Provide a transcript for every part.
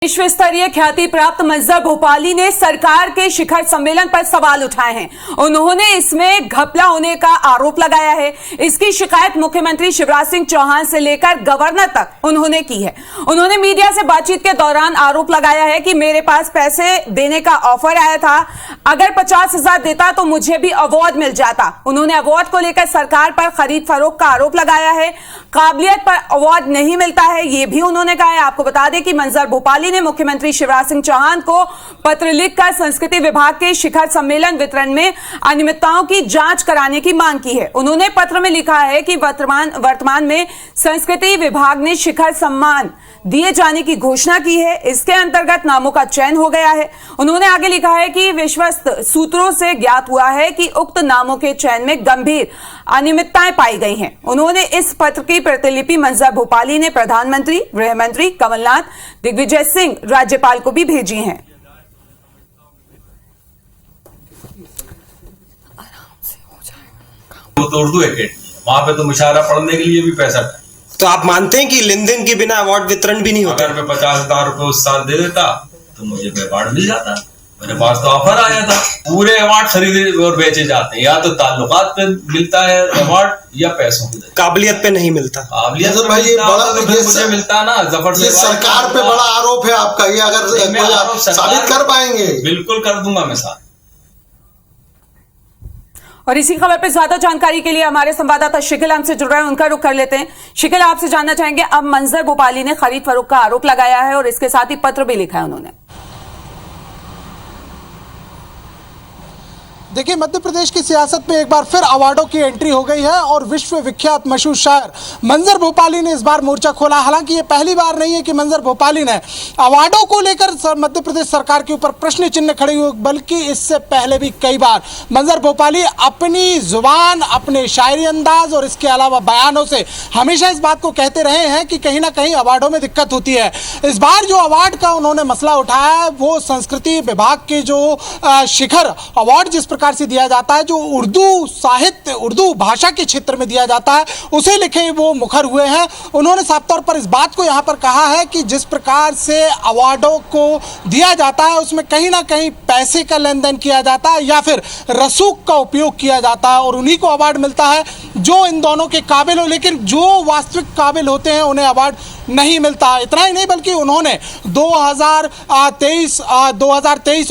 विश्व स्तरीय ख्याति प्राप्त मंजर भोपाली ने सरकार के शिखर सम्मेलन पर सवाल उठाए हैं। उन्होंने इसमें घपला होने का आरोप लगाया है। इसकी शिकायत मुख्यमंत्री शिवराज सिंह चौहान से लेकर गवर्नर तक उन्होंने की है। उन्होंने मीडिया से बातचीत के दौरान आरोप लगाया है कि मेरे पास पैसे देने का ऑफर आया था, अगर 50,000 देता तो मुझे भी अवार्ड मिल जाता। उन्होंने अवार्ड को लेकर सरकार पर खरीद फरोख्त का आरोप लगाया है। काबिलियत पर अवार्ड नहीं मिलता है, यह भी उन्होंने कहा है। आपको बता दें कि मंजर भोपाली ने मुख्यमंत्री शिवराज सिंह चौहान को पत्र लिखकर संस्कृति विभाग के शिखर सम्मेलन वितरण में अनियमितताओं की जांच कराने की मांग की है। उन्होंने पत्र में लिखा है कि वर्तमान में संस्कृति विभाग ने शिखर सम्मान दिए जाने की घोषणा की है। इसके अंतर्गत नामों का चयन हो गया है। उन्होंने आगे लिखा है कि विश्वस्त सूत्रों से ज्ञात हुआ है कि उक्त नामों के चयन में गंभीर अनियमितताएं पाई गई हैं। उन्होंने इस पत्र की प्रतिलिपि मंजर भोपाली ने प्रधानमंत्री, गृह मंत्री कमलनाथ, दिग्विजय सिंह, राज्यपाल को भी भेजी हैं। वो तो उर्दू एकेडमी, वहां पे तो मुशायरा पढ़ने के लिए भी पैसा था। तो आप मानते हैं कि लेन देन के बिना अवार्ड वितरण भी नहीं होता? अगर मैं 50,000 रुपए उस साल दे देता तो मुझे अवार्ड मिल जाता। मेरे पास तो ऑफर आया था। पूरे अवार्ड खरीदे और बेचे जाते हैं, या तो ताल्लुकात पे मिलता है अवार्ड या पैसों पे, काबिलियत पे नहीं मिलता। काबिलियत तो भाई ये बड़ा तो मुझे मिलता ना। जफर से सरकार पे बड़ा आरोप है आपका, ये अगर आप साबित कर पाएंगे? बिल्कुल कर दूंगा मैं साथ। और इसी खबर पर ज्यादा जानकारी के लिए हमारे संवाददाता शिकिल हमसे जुड़ रहे हैं, उनका रुख कर लेते हैं। शिकिल, आपसे जानना चाहेंगे, अब मंजर भोपाली ने खरीद फरोख्त का आरोप लगाया है और इसके साथ ही पत्र भी लिखा है उन्होंने। देखिए, मध्य प्रदेश की सियासत में एक बार फिर अवार्डों की एंट्री हो गई है और विश्व विख्यात मशहूर शायर मंजर भोपाली ने इस बार मोर्चा खोला। हालांकि ये पहली बार नहीं है कि मंजर भोपाली ने अवार्डों को लेकर मध्य प्रदेश सरकार के ऊपर प्रश्न चिन्ह खड़े हुए, बल्कि इससे पहले भी कई बार मंजर भोपाली अपनी जुबान, अपने शायरी अंदाज और इसके अलावा बयानों से हमेशा इस बात को कहते रहे हैं कि कहीं ना कहीं अवार्डों में दिक्कत होती है। इस बार जो अवार्ड का उन्होंने मसला उठाया है वो संस्कृति विभाग के जो शिखर अवार्ड जिस प्रकार से दिया जाता है, जो उर्दू साहित्य, उर्दू भाषा के क्षेत्र में दिया जाता है, उसे लिखे वो मुखर हुए हैं। उन्होंने साफ तौर पर इस बात को यहां पर कहा है कि जिस प्रकार से अवार्डों को दिया जाता है उसमें कहीं ना कहीं पैसे का लेन देन किया जाता है या फिर रसूख का उपयोग किया जाता है और उन्हीं को अवार्ड मिलता है जो इन दोनों के काबिल हो, लेकिन जो वास्तविक काबिल होते हैं उन्हें अवार्ड नहीं मिलता। इतना ही नहीं बल्कि उन्होंने 2023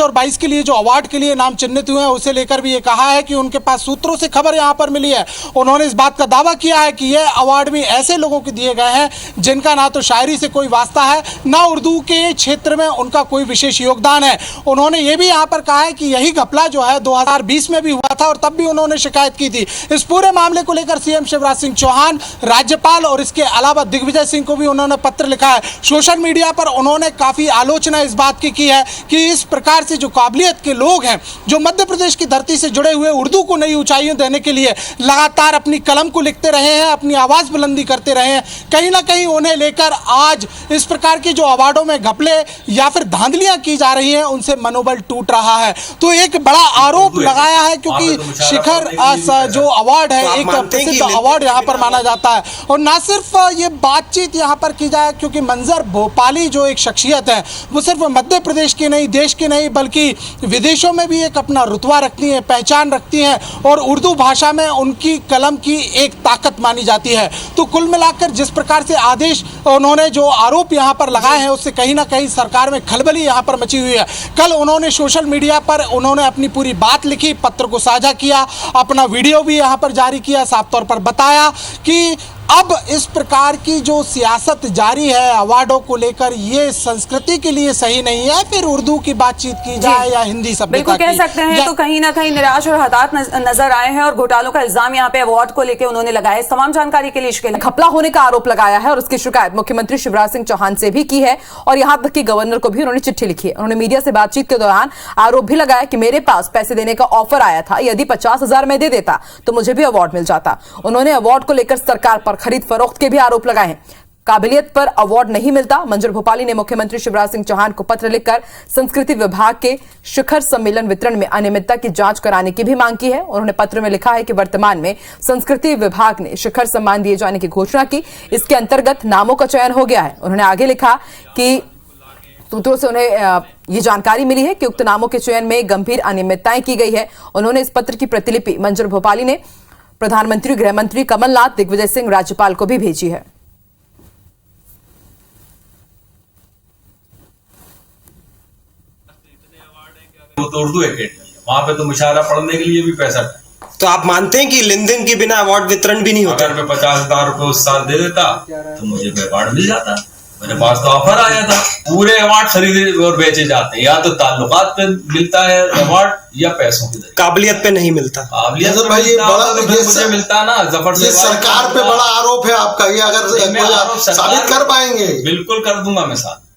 और 22 के लिए जो अवार्ड के लिए नाम चिन्हित हुए हैं उसे लेकर भी ये कहा है कि उनके पास सूत्रों से खबर यहां पर मिली है। उन्होंने इस बात का दावा किया है कि ये अवार्ड भी ऐसे लोगों को दिए गए हैं जिनका ना तो शायरी से कोई वास्ता है, ना उर्दू के क्षेत्र में उनका कोई विशेष योगदान है। उन्होंने ये भी यहाँ पर कहा है कि यही घपला जो है 2020 में भी हुआ था और तब भी उन्होंने शिकायत की थी। इस पूरे मामले को लेकर सीएम शिवराज सिंह चौहान, राज्यपाल और इसके अलावा दिग्विजय सिंह को भी उन्होंने पत्र लिखा है। सोशल मीडिया पर उन्होंने काफी आलोचना इस बात की है कि इस प्रकार से जो काबिलियत के लोग हैं, जो मध्य प्रदेश की धरती से जुड़े हुए, उर्दू को नई ऊंचाइयों देने के लिए लगातार अपनी कलम को लिखते रहे हैं, अपनी आवाज बुलंदी करते रहे हैं, कहीं ना कहीं उन्हें लेकर आज इस प्रकार के जो अवार्डों में घपले या फिर धांधलियां की जा रही हैं उनसे मनोबल टूट रहा है। तो एक बड़ा आरोप लगाया है क्योंकि शिखर जो अवार्ड है एक प्रसिद्ध अवार्ड यहाँ पर माना जाता है। और ना सिर्फ ये बातचीत यहाँ पर की जाए क्योंकि मंजर भोपाली जो एक शख्सियत है वो सिर्फ मध्य प्रदेश की नहीं, देश की नहीं बल्कि विदेशों में भी एक अपना रुतबा रखती है, पहचान रखती हैं और उर्दू भाषा में उनकी कलम की एक ताकत मानी जाती है। तो कुल मिलाकर जिस प्रकार से आदेश उन्होंने जो आरोप यहाँ पर लगाए हैं उससे कहीं ना कहीं सरकार में खलबली यहाँ पर मची हुई है। कल उन्होंने सोशल मीडिया पर उन्होंने अपनी पूरी बात लिखी, पत्र को साझा किया, अपना वीडियो भी यहाँ पर जारी किया, साफ तौर पर बताया कि अब इस प्रकार की जो सियासत जारी है अवार्डों को लेकर ये संस्कृति के लिए सही नहीं है। फिर उर्दू की बातचीत की जाए या हिंदी सभ्यता बिल्कुल कह सकते हैं तो कहीं ना कहीं निराश और हताश नजर आए हैं और घोटालों का इल्जाम यहाँ पे अवार्ड को लेकर उन्होंने लगाया। इस तमाम जानकारी के लिए घपला होने का आरोप लगाया है और उसकी शिकायत मुख्यमंत्री शिवराज सिंह चौहान से भी की है और यहां तक कि गवर्नर को भी उन्होंने चिट्ठी लिखी है। उन्होंने मीडिया से बातचीत के दौरान आरोप भी लगाया कि मेरे पास पैसे देने का ऑफर आया था, यदि 50,000 मैं दे देता तो मुझे भी अवार्ड मिल जाता। उन्होंने अवार्ड को लेकर सरकार पर खरीद फरोख्त के भी आरोप लगाए हैं। काबिलियत पर अवार्ड नहीं मिलता। मंजर भोपाली ने मुख्यमंत्री शिवराज सिंह चौहान को पत्र लिखकर संस्कृति विभाग के शिखर सम्मेलन वितरण में अनियमितता की जांच कराने की भी मांग की है। उन्होंने पत्र में लिखा है कि वर्तमान में संस्कृति विभाग ने शिखर सम्मान दिए जाने की घोषणा की, इसके अंतर्गत नामों का चयन हो गया है। उन्होंने आगे लिखा कि सूत्रों से उन्हें ये जानकारी मिली है कि उक्त नामों के चयन में गंभीर अनियमितताएं की गई है। उन्होंने इस पत्र की प्रतिलिपि मंजर भोपाली ने प्रधानमंत्री, गृह मंत्री कमलनाथ, दिग्विजय सिंह, राज्यपाल को भी भेजी है। वो तो उर्दू एकेडमी है, वहां पे तो मुशायरा पढ़ने के लिए भी पैसा है। तो आप मानते हैं कि लेन-देन के बिना अवार्ड वितरण भी नहीं होता? अगर मैं 50,000 रुपए उस साल दे देता तो मुझे अवार्ड मिल जाता। मेरे पास तो ऑफर आया था। पूरे अवार्ड खरीदे और बेचे जाते हैं, या तो ताल्लुकात पे मिलता है अवार्ड या पैसों के जरिए। काबिलियत पे नहीं मिलता। काबिलियत जैसे पे भाई ये मिलता बड़ा तो फिर मुझे मिलता ना। जफर ये सरकार पे बड़ा आरोप है आपका, ये अगर मैं आरोप कोई साबित कर पाएंगे? बिल्कुल कर दूंगा मैं साथ।